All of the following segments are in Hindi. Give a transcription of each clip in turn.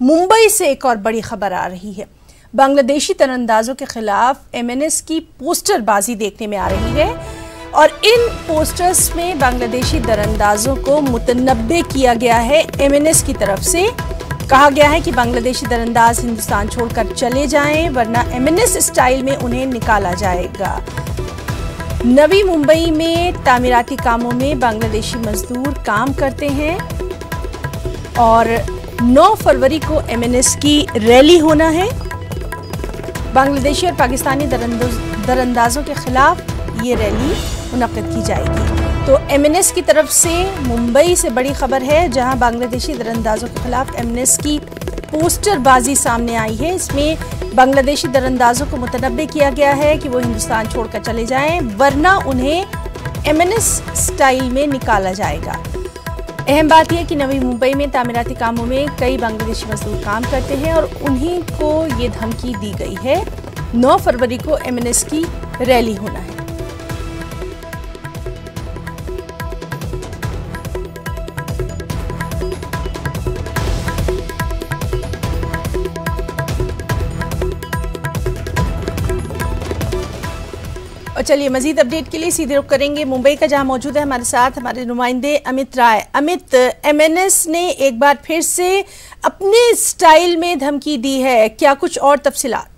मुंबई से एक और बड़ी खबर आ रही है। बांग्लादेशी तीरंदाजों के खिलाफ एमएनएस की पोस्टरबाजी देखने में आ रही है और इन पोस्टर्स में बांग्लादेशी तीरंदाजों को मुतनब्बे किया गया है। एमएनएस की तरफ से कहा गया है कि बांग्लादेशी तीरंदाज हिंदुस्तान छोड़कर चले जाएं वरना एमएनएस स्टाइल में उन्हें निकाला जाएगा। नवी मुंबई में तामीराती कामों में बांग्लादेशी मजदूर काम करते हैं और 9 फरवरी को एमएनएस की रैली होना है। बांग्लादेशी और पाकिस्तानी तीरंदाजों के खिलाफ ये रैली मुनक्किद की जाएगी। तो एमएनएस की तरफ से मुंबई से बड़ी खबर है, जहां बांग्लादेशी तीरंदाजों के खिलाफ एमएनएस की पोस्टरबाजी सामने आई है। इसमें बांग्लादेशी तीरंदाजों को मुतनब्बे किया गया है कि वो हिंदुस्तान छोड़कर चले जाएं वरना उन्हें एमएनएस स्टाइल में निकाला जाएगा। अहम बात यह कि नवी मुंबई में तामीराती कामों में कई बांग्लादेशी मजदूर काम करते हैं और उन्हीं को ये धमकी दी गई है। 9 फरवरी को एमएनएस की रैली होना है। और चलिए मजीद अपडेट के लिए सीधे रुख करेंगे मुंबई का, जहां मौजूद है हमारे साथ हमारे नुमाइंदे अमित राय। अमित, एमएनएस ने एक बार फिर से अपने स्टाइल में धमकी दी है, क्या कुछ और तफसीलात?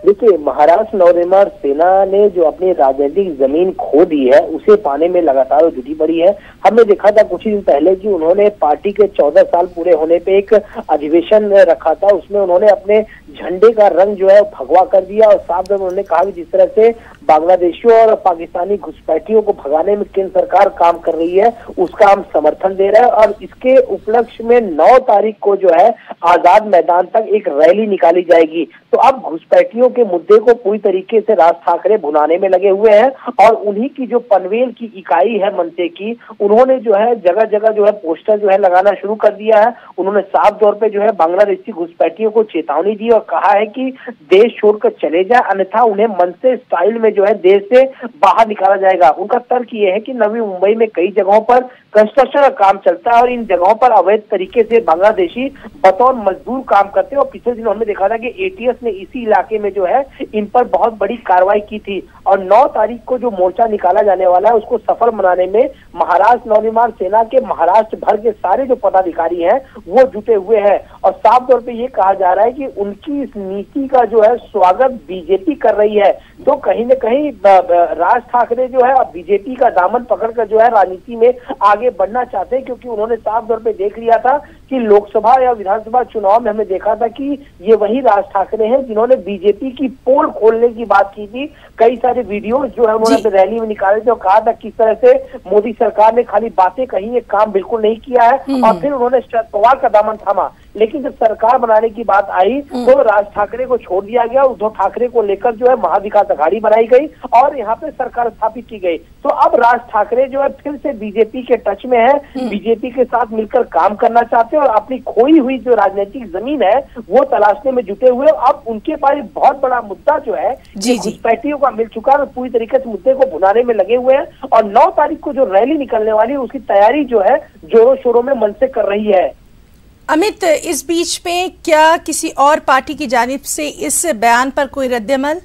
देखिए, महाराष्ट्र नवनिर्माण सेना ने जो अपनी राजनीतिक जमीन खो दी है उसे पाने में लगातार जुटी पड़ी है। हमने देखा था कुछ ही दिन पहले कि उन्होंने पार्टी के 14 साल पूरे होने पे एक अधिवेशन रखा था। उसमें उन्होंने अपने झंडे का रंग जो है भगवा कर दिया और साफ तौर पर उन्होंने कहा कि जिस तरह से बांग्लादेशियों और पाकिस्तानी घुसपैठियों को भगाने में केंद्र सरकार काम कर रही है उसका हम समर्थन दे रहे हैं। और इसके उपलक्ष्य में 9 तारीख को जो है आजाद मैदान तक एक रैली निकाली जाएगी। तो अब घुसपैठियों के मुद्दे को पूरी तरीके से राज ठाकरे भुनाने में लगे हुए हैं और उन्हीं की जो पनवेल की इकाई है मनसे की, उन्होंने जो है जगह जगह जो है पोस्टर जो है लगाना शुरू कर दिया है। उन्होंने साफ तौर पे जो है बांग्लादेशी घुसपैठियों को चेतावनी दी और कहा है कि देश छोड़कर चले जाए अन्यथा उन्हें मनसे स्टाइल में जो है देश से बाहर निकाला जाएगा। उनका तर्क ये है कि नवी मुंबई में कई जगहों पर कंस्ट्रक्शन का काम चलता है और इन जगहों पर अवैध तरीके से बांग्लादेशी बतौर मजदूर काम करते हैं और पिछले दिनों हमने देखा था कि एटीएस ने इसी इलाके में जो है इन पर बहुत बड़ी कार्रवाई की थी। और 9 तारीख को जो मोर्चा निकाला जाने वाला है उसको सफल बनाने में महाराष्ट्र नवनिर्माण सेना के महाराष्ट्र भर के सारे जो पदाधिकारी हैं वो जुटे हुए हैं। और साफ तौर पे ये कहा जा रहा है कि उनकी इस नीति का जो है स्वागत बीजेपी कर रही है। तो कहीं न कहीं राज ठाकरे जो है बीजेपी का दामन पकड़कर जो है राजनीति में आगे बढ़ना चाहते हैं, क्योंकि उन्होंने साफ तौर पे देख लिया था कि लोकसभा या विधानसभा चुनाव में हमने देखा था कि ये वही राज ठाकरे हैं जिन्होंने बीजेपी की पोल खोलने की बात की थी। कई सारे वीडियो जो है उन्होंने रैली में निकाले थे और कहा था किस तरह से मोदी सरकार ने खाली बातें कही, ये काम बिल्कुल नहीं किया है। और फिर उन्होंने शरद पवार का दामन थामा, लेकिन जब सरकार बनाने की बात आई तो राज ठाकरे को छोड़ दिया गया। उद्धव ठाकरे को लेकर जो है महाविकास अघाड़ी बनाई गई और यहाँ पे सरकार स्थापित की गई। तो अब राज ठाकरे जो है फिर से बीजेपी के टच में है, बीजेपी के साथ मिलकर काम करना चाहते हैं और अपनी खोई हुई जो राजनीतिक जमीन है वो तलाशने में जुटे हुए। अब उनके पास एक बहुत बड़ा मुद्दा जो है घुसपैठियों का मिल चुका है और पूरी तरीके से मुद्दे को भुनाने में लगे हुए हैं। और 9 तारीख को जो रैली निकलने वाली है उसकी तैयारी जो है जोरों शोरों में मन से कर रही है। अमित, इस बीच में क्या किसी और पार्टी की जानिब से इस बयान पर कोई रद्द-ए-अमल?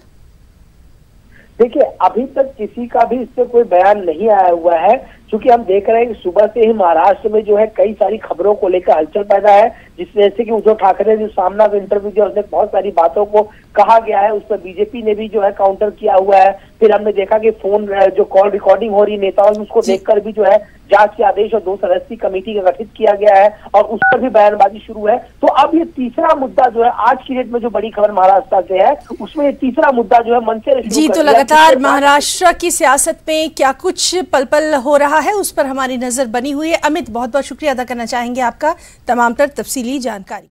देखिए, अभी तक किसी का भी इस पे कोई बयान नहीं आया हुआ है, क्योंकि हम देख रहे हैं कि सुबह से ही महाराष्ट्र में जो है कई सारी खबरों को लेकर हलचल पैदा है, जिसमें से कि उद्धव ठाकरे ने जो सामना इंटरव्यू दिया उसमें बहुत सारी बातों को कहा गया है, उस पर बीजेपी ने भी जो है काउंटर किया हुआ है। फिर हमने देखा कि फोन जो कॉल रिकॉर्डिंग हो रही नेताओं में उसको देखकर भी जो है जांच के आदेश और 2 सदस्यीय कमेटी का गठित किया गया है और उस पर भी बयानबाजी शुरू है। तो अब ये तीसरा मुद्दा जो है आज की डेट में जो बड़ी खबर महाराष्ट्र से है उसमें ये तीसरा मुद्दा जो है मन से जी। तो लगातार महाराष्ट्र की सियासत में क्या कुछ पल पल हो रहा है उस पर हमारी नजर बनी हुई है। अमित, बहुत बहुत शुक्रिया अदा करना चाहेंगे आपका तमाम तर तफसीली जानकारी।